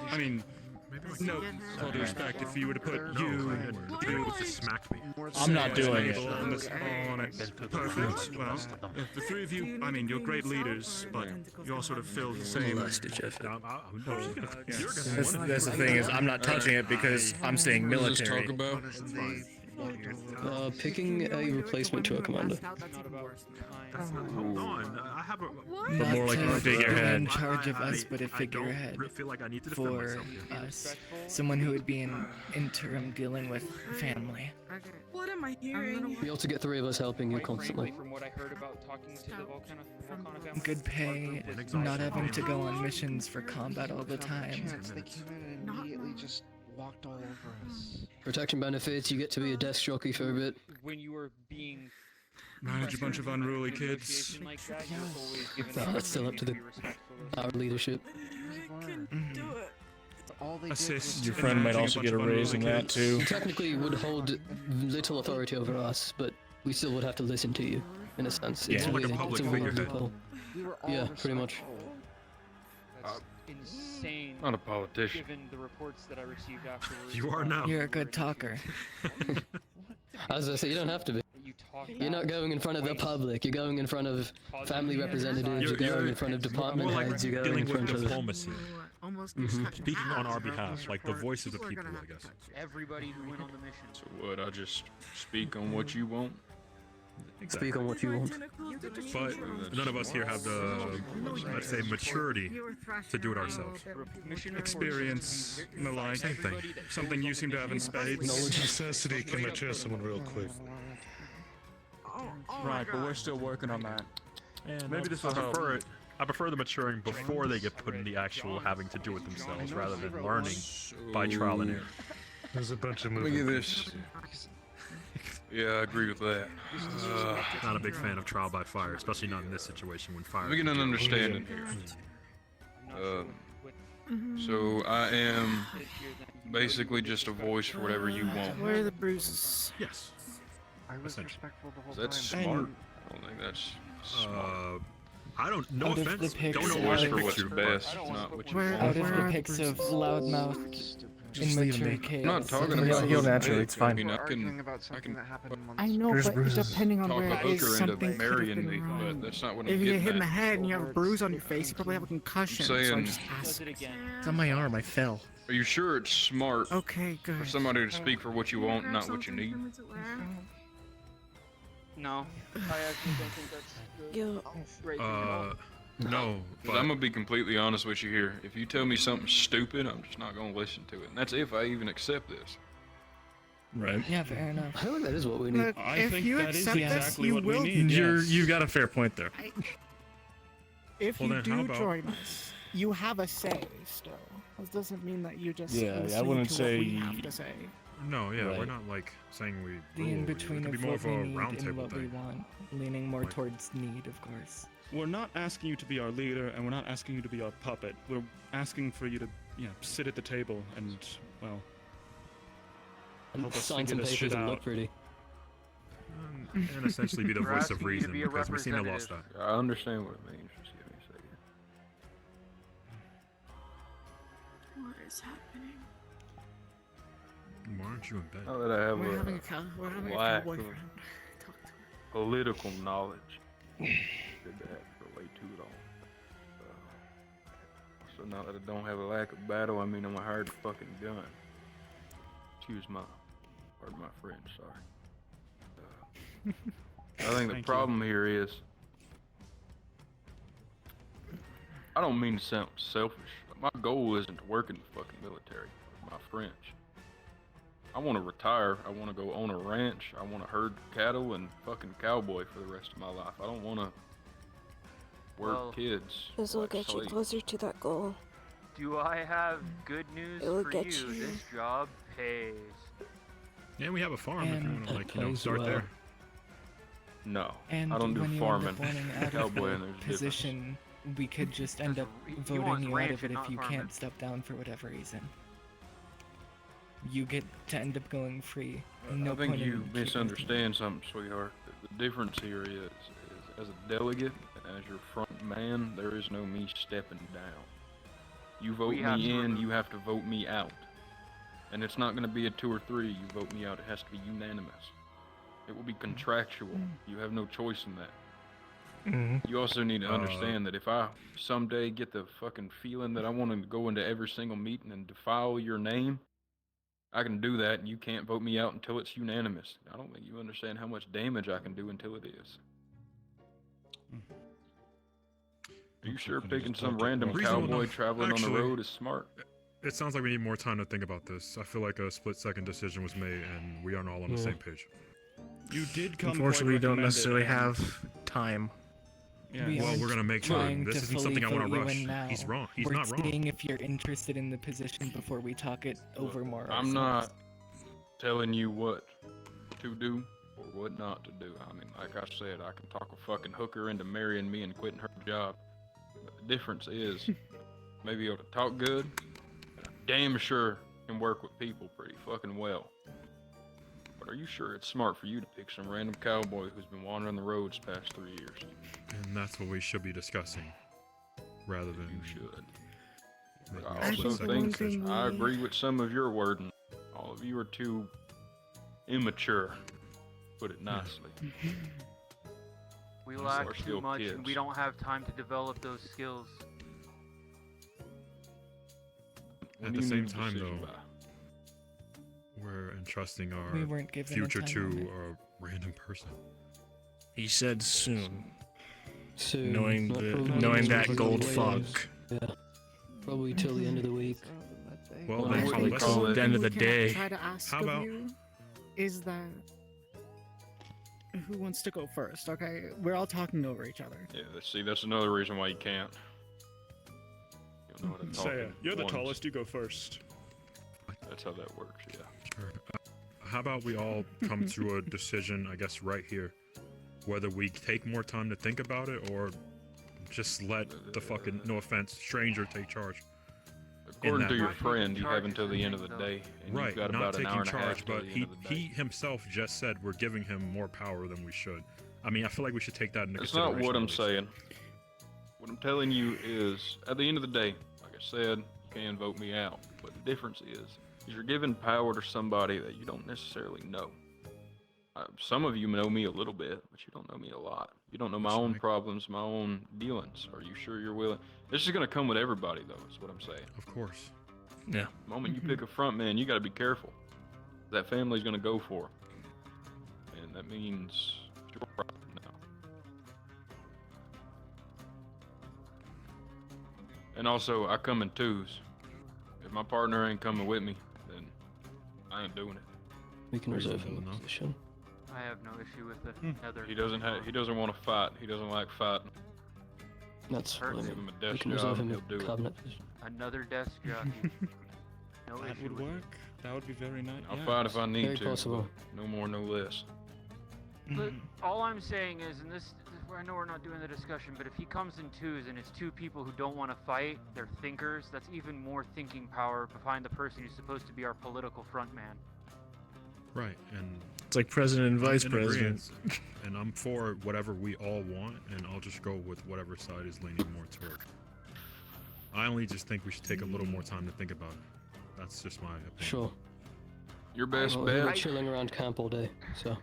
I mean, no, with all due respect, if you were to put you just smacked me. I'm not doing it. on it, perfect. Well, if the three of you, I mean, you're great leaders, but you all sort of feel the same. That's the thing is, I'm not touching it because I'm staying What does this military. talk about? Picking a replacement to a commander. Hold on, I have a. But more like a figurehead. in charge of us, but a figurehead I feel like I need to defend for myself here. us. Someone who would be in interim dealing with family. What am I hearing? We also get 3 of us helping you constantly. From what I heard about talking to the Volcano family. Good pay, not having to go on missions for combat all the time. They came in and immediately just walked all over us. Protection benefits, you get to be a desk jockey for a bit. When you were being Manage a bunch of unruly kids. like that, you're always given No, that's still up to our leadership. Do it. All they Assist. Your friend might also get a raise in that too. You technically would hold little authority over us, but we still would have to listen to you, in a sense. It's Yeah. Like a really, public it's a weird figurehead. loophole. We were all Yeah, pretty much. That's insane. Not a politician. Given the reports that I received afterwards. You are now. You're a good talker. As I say, you don't have to be. You talk You're not going in front of the public, you're going in front of family representatives, you're going in front of department More like heads, you're going dealing in with front of... diplomacy. Almost Speaking on our behalf, like the voice of the people, I guess. everybody who went on the mission. So what? I just speak on what you want. Speak on what you want. But none of us here have the, let's say, maturity to do it ourselves. Experience and the like. Same thing. Something you seem to have in spades. Knowledge. Necessity can mature someone real quick. Right, but we're still working on that. Maybe this will help. I prefer the maturing before they get put in the actual having to do it themselves, rather than learning by trial and error. There's a bunch of Look moving at this. Yeah, I agree with that. Not a big fan of trial by fire, especially not in this situation when fire. Let me get an understanding here. So I am basically just a voice for whatever you want. Where are the bruises? Yes. I was Essentially. respectful the whole That's time. smart. I don't think that's smart. I don't. No Out of the offense. pics Don't know of- why Voice I for picked what's you. best, not what you Where- want. Out of where the are pics of bruises? loudmouth, immature kids. I'm not talking He'll- about he'll those naturally, bits. it's fine. I mean, We're I arguing can about something that happened months I know, There's but bruises. depending on talk where a it is, hooker into something could have marrying been me, but wrong. that's not what I'm If you get getting hit in the at. head and you have a bruise on your face, you probably have a concussion. So I saying- just asked. It's on my arm, I fell. Are you sure it's smart Okay, good. for somebody to speak for what you want, not what you need? No, I actually don't think that's the right thing at all. No. But I'm gonna be completely honest with you here. If you tell me something stupid, I'm just not gonna listen to it. And that's if I even accept this. Right. Yeah, fair enough. I feel like that is what we need. Look, I if think you that is accept this, exactly you what will. we need. You've got a fair point there. If Well, you then how do about- join us, you have a say still. This doesn't mean that you just Yeah, I listen wouldn't to say- what we have to say. No, yeah, we're Right. not like saying we. The rule over you. in-between It could of be more what of we a need round and table what we thing. want, leaning more Like- towards need, of course. We're not asking you to be our leader, and we're not asking you to be our puppet. We're asking for you to, sit at the table and, well, help us Sign figure some this papers shit and out. look pretty. And essentially be the We're voice of asking you to reason be a because we seem to have lost that. representative. I understand what it means. Just give me a second. What is happening? Why aren't you in bed? Now that I have We're having a a we're having a lack cowboy of friend. Talk to him. political knowledge, did that for way too long. So now that I don't have a lack of battle, I mean I'm a hired fucking gun. Excuse my, pardon my French, sorry. I think the Thank you. problem here is, I don't mean to sound selfish. My goal isn't to work in the fucking military. My French. I want to retire. I want to go own a ranch. I want to herd cattle and fucking cowboy for the rest of my life. I don't want to work Well, kids. This will like get you slaves. closer to that goal. Do I have good news It will for get you? you. This job pays. Yeah, we have a farm if you And want to, that plays start well. there. No, And I don't do when you farming. end up wanting out Cowboy of and the there's a difference. position, we could just end up He voting wants you out of ranching, it if not you farming. can't step down for whatever reason. You get to end up going free. No I think point in you keeping it. misunderstand something, sweetheart. The difference here is as a delegate and as your front man, there is no me stepping down. You vote me in, you have to vote me out. And it's not going to be a 2 or 3. You vote me out, it has to be unanimous. It will be contractual. You have no choice in that. You also need to understand that if I someday get the fucking feeling that I want to go into every single meeting and defile your name, I can do that, and you can't vote me out until it's unanimous. I don't think you understand how much damage I can do until it is. Are you sure picking some random cowboy traveling on the road is smart? It sounds like we need more time to think about this. I feel like a split-second decision was made, and we aren't all on the same page. You did come. Unfortunately, we don't recommended, necessarily and- have time. Yeah. We Well, aren't we're gonna make sure trying this to isn't fully something I want vote to you rush. in now. He's wrong. He's We're not wrong. seeing if you're interested in the position before we talk it over more. I'm ourselves. not telling you what to do or what not to do. I mean, like I said, I can talk a fucking hooker into marrying me and quitting her job. But the difference is, maybe able to talk good, but I'm damn sure can work with people pretty fucking well. But are you sure it's smart for you to pick some random cowboy who's been wandering the roads past 3 years? And that's what we should be discussing, rather than You should. But making I a also split-second think decision. I agree with some of your wording. All of you are too immature, to put it nicely. We You lack are too still much, and kids. we don't have time to develop those skills. When At do the you same need a time, decision though, by? we're entrusting We our weren't given a future time to limit. a random person. He said soon, Soon, knowing not the probably knowing till that the gold end. fog. Yeah, probably till the end of the week. Well, Well, then I probably think call so. it. the end of the We can day. Try to ask How of about- you is that who wants to go first? Okay, we're all talking over each other. Yeah, see, that's another reason why you can't. You don't know how to talk Saya, at you're the once. tallest. You go first. That's how that works, yeah. Sure. How about we all come to a decision, I guess, right here, whether we take more time to think about it or just let the fucking, no offense, stranger take charge. According to that your way. friend, you have Charge until is the end of the the day, and Right, you've got not about an hour taking and a half charge, till but the he end of the day. himself just said we're giving him more power than we should. I mean, I feel like we should take that into That's consideration. not what at I'm least. saying. What I'm telling you is, at the end of the day, like I said, you can vote me out. But the difference is you're giving power to somebody that you don't necessarily know. Some of you know me a little bit, but you don't know me a lot. You don't know my own problems, my own dealings. Are you sure you're willing? This is gonna come with everybody, though. Is what I'm saying. Of course. Yeah. The moment you pick a front man, you got to be careful. That family's gonna go for him, and that means it's your problem now. And also, I come in twos. If my partner ain't coming with me, then I ain't doing it. We can reserve him Reasonable a enough. position. I have no issue with it. Heather. He doesn't have. He doesn't want to fight. He doesn't like fighting. That's Perfect. fine. Give him a We desk can job, reserve and him he'll do a it. cabinet position. Another desk jockey. No That issue would with it. work. That would be very nice. I'll fight if I need Very to. possible. but No more, no less. But all I'm saying is, and this where I know we're not doing the discussion, but if he comes in twos and it's two people who don't want to fight, they're thinkers, that's even more thinking power behind the person who's supposed to be our political front man. Right, and It's like president and vice in president. agreeance, and I'm for whatever we all want, and I'll just go with whatever side is leaning more toward. I only just think we should take a little more time to think about it. That's just my opinion. Sure. Your best Well, we were bet. chilling around camp all day, so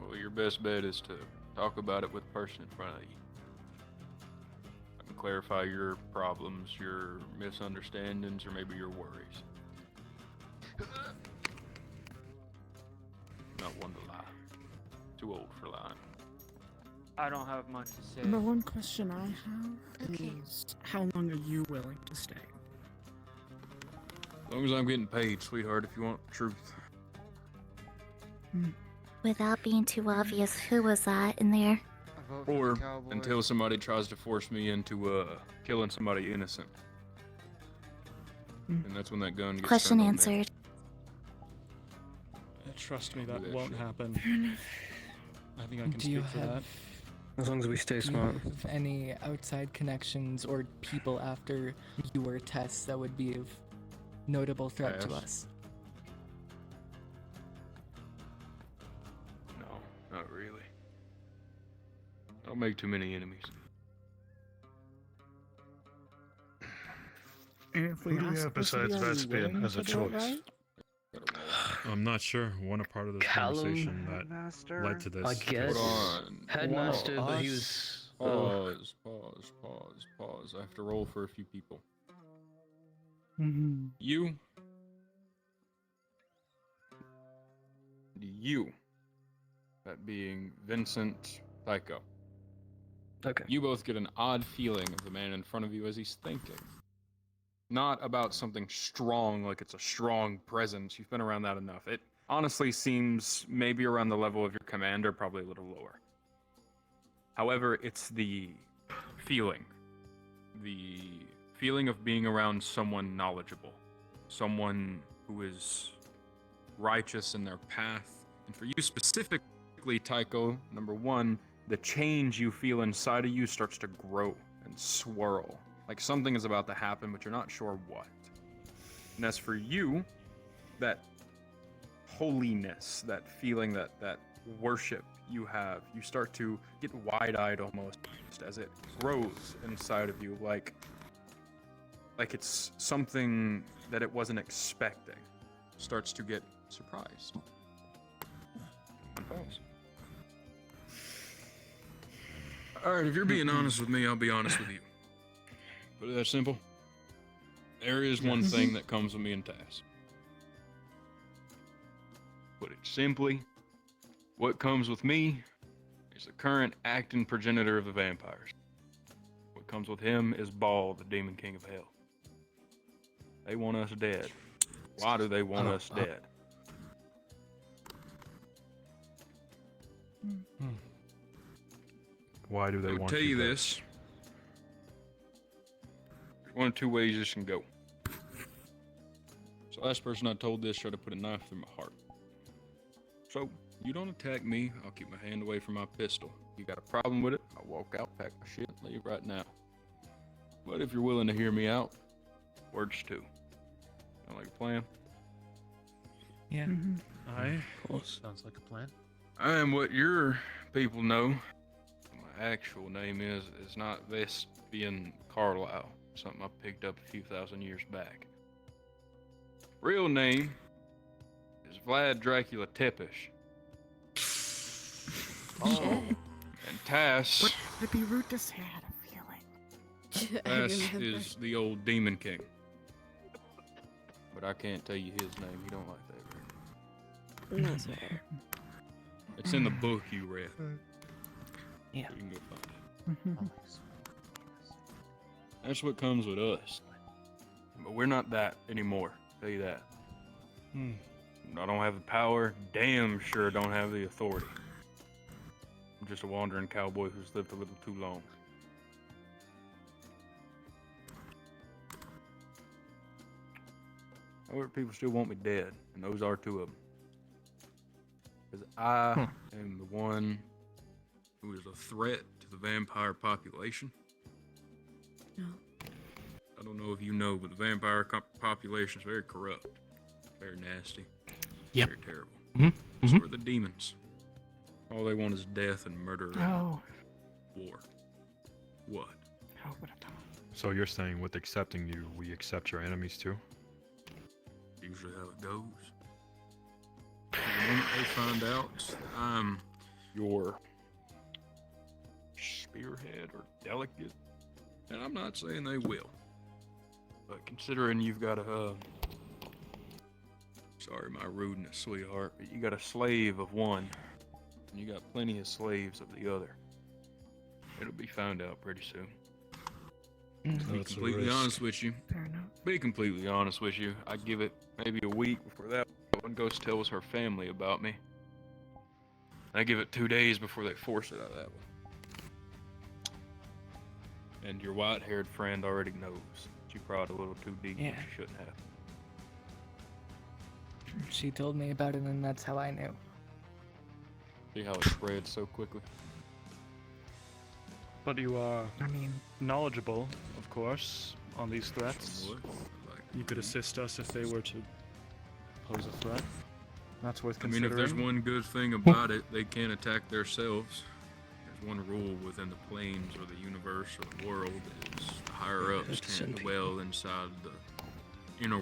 Well, your best bet is to talk about it with the person in front of you. I can clarify your problems, your misunderstandings, or maybe your worries. Not one to lie. Too old for lying. I don't have much to say. The one question I have is, how long are you willing to stay? As long as I'm getting paid, sweetheart, if you want the truth. Without being too obvious, who was that in there? Or until somebody tries to force me into killing somebody innocent. And that's when that gun gets Question turned on me. answered. Trust me, Do that that won't shit. happen. I think I can Do you speak for that. have as long as we stay do you smart. have any outside connections or people after your tests that would be of notable threat to Pass. us? No, not really. I don't make too many enemies. And if we Who do we ask have this, are besides you Vespian willing as a to do it, choice? right? I'm not sure. One a part of this Callum, conversation that Master. led to this. I guess. Hold on. Headmaster, Pause. but he was. Oh, Pause. I have to roll for a few people. Mm-hmm. You, that being Vincent, Tycho. okay. You both get an odd feeling of the man in front of you as he's thinking. Not about something strong, like it's a strong presence. You've been around that enough. It honestly seems maybe around the level of your commander, probably a little lower. However, it's the feeling. The feeling of being around someone knowledgeable. Someone who is righteous in their path. And for you specifically, Tycho, number one, the change you feel inside of you starts to grow and swirl. Like something is about to happen, but you're not sure what. And as for you, that holiness, that feeling, that worship you have, you start to get wide-eyed almost as it grows inside of you, like it's something that it wasn't expecting. Starts to get surprised. Pause. Alright, if you're being honest with me, I'll be honest with you. Put it that simple. There is one thing that comes with me in task. Put it simply, what comes with me is the current acting progenitor of the vampires. What comes with him is Baal, the demon king of hell. They want us dead. Why do they want us dead? Why do they I would want tell you dead? this. There's one of two ways this can go. So last person I told this tried to put a knife through my heart. So, you don't attack me, I'll keep my hand away from my pistol. You got a problem with it, I'll walk out, pack my shit, and leave right now. But if you're willing to hear me out, works too. Sound like a plan? Yeah. Aye. Of course. Sounds like a plan. I am what your people know. My actual name is not Vespian Carlisle, something I picked up a few thousand years back. Real name is Vlad Dracula Tepish. Oh. And Tass, Would it be rude to say I had a feeling? Tass is the old Demon King. But I can't tell you his name, you don't like that, right? That's fair. It's in the book you read. Yeah. You can go find it. Mhm. That's what comes with us. But we're not that anymore, tell you that. I don't have the power, damn sure don't have the authority. I'm just a wandering cowboy who's lived a little too long. However, people still want me dead, and those are two of them. Because I am the one who is a threat to the vampire population. No. I don't know if you know, but the vampire population is very corrupt, very nasty, Yep. very terrible. Mm-hmm. So are the demons. All they want is death and murder and Oh. war. What? How would I talk? So you're saying with accepting you, we accept your enemies too? Usually how it goes. The moment they find out that I'm your spearhead or delegate, and I'm not saying they will, but considering you've got a, sorry my rudeness, sweetheart, but you got a slave of one, and you got plenty of slaves of the other, it'll be found out pretty soon. To be That's a completely risk. honest with you, Fair enough. be completely honest with you, I give it maybe a week before that one goes tells her family about me. I give it 2 days before they force it out of that one. And your white-haired friend already knows that you prod a little too deep, Yeah. which you shouldn't have. She told me about it, and that's how I knew. See how it spreads so quickly? But you are I mean, knowledgeable, of course, on these threats. Somewhat. You could assist us if they were to pose a threat. That's worth I mean, considering. if there's one good thing about it, they can't attack themselves. There's one rule within the planes or the universe or the world is the higher ups can't dwell inside the inner